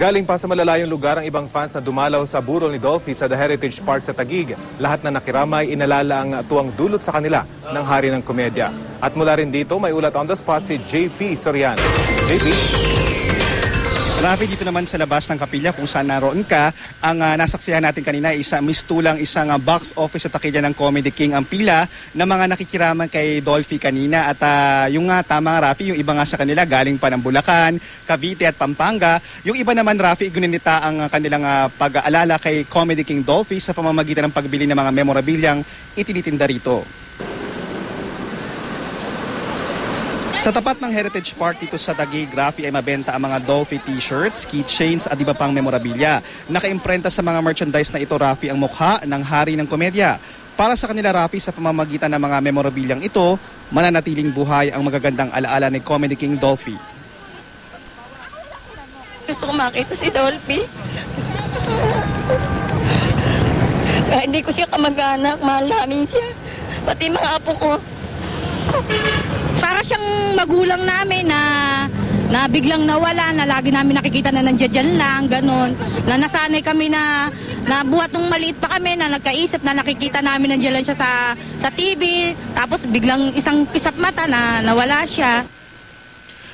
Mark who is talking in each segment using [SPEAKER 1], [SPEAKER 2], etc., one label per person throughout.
[SPEAKER 1] Galing pa sa malalayong lugar ang ibang fans na dumalaw sa burol ni Dolphy sa The Heritage Park sa Taguig. Lahat na nakiramay inalala ang tuwang dulot sa kanila ng hari ng komedya. At mula rin dito may ulat on the spot si JP Soriano. JP?
[SPEAKER 2] Rafi, dito naman sa labas ng kapilya kung saan naroon ka, ang nasaksihan natin kanina mistulang isang box office sa takilya ng Comedy King ang pila ng mga nakikiraman kay Dolphy kanina. At yung tama nga Rafi, yung iba nga sa kanila galing pa ng Bulacan, Cavite at Pampanga. Yung iba naman Rafi, gunita ang kanilang pag-aalala kay Comedy King Dolphy sa pamamagitan ng pagbili ng mga memorabilyang itinitinda rito. Sa tapat ng Heritage Park dito sa Taguig, Rafi, ay mabenta ang mga Dolphy t-shirts, keychains at iba pang memorabilia. Nakaimprenta sa mga merchandise na ito, Rafi, ang mukha ng hari ng komedya. Para sa kanila, Rafi, sa pamamagitan ng mga memorabiliang ito, mananatiling buhay ang magagandang alaala ni Comedy King Dolphy.
[SPEAKER 3] Gusto ko makita si Dolphy. Hindi ko siya kamag-anak, mahal namin siya. Pati mga apo ko.
[SPEAKER 4] Para siyang magulang namin na biglang nawala, na lagi namin nakikita na nandiyan lang, ganun. Na nasanay kami na buhat nung maliit pa kami, na nagkaisip na nakikita namin nandiyan lang siya sa TV. Tapos biglang isang pisat mata na nawala siya.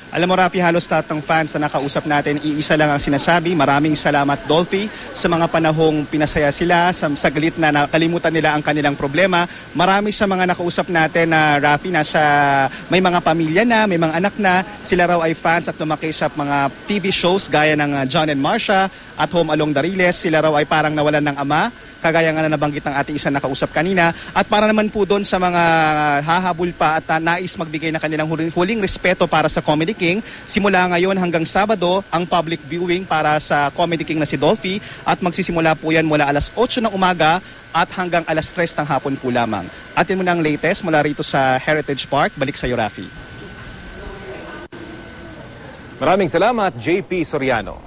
[SPEAKER 2] Alam mo Rafi, halos lahat ng fans na nakausap natin, iisa lang ang sinasabi. Maraming salamat Dolphy sa mga panahong pinasaya sila, sa saglit na nakalimutan nila ang kanilang problema. Marami sa mga nakausap natin na Rafi may mga pamilya na, may mga anak na. Sila raw ay fans at lumaki sa mga TV shows gaya ng John and Marcia at Home Along the Riles. Sila raw ay parang nawalan ng ama, kagaya nga na nabanggit ng ating isa nakausap kanina. At para naman po doon sa mga hahabol pa at nais magbigay na kanilang huling respeto para sa Comedy King, simula ngayon hanggang Sabado ang public viewing para sa Comedy King na si Dolphy at magsisimula po yan mula alas 8 ng umaga at hanggang alas 3 ng hapon po lamang. Atin mo na ang latest mula rito sa Heritage Park. Balik sa iyo, Rafi.
[SPEAKER 1] Maraming salamat, JP Soriano.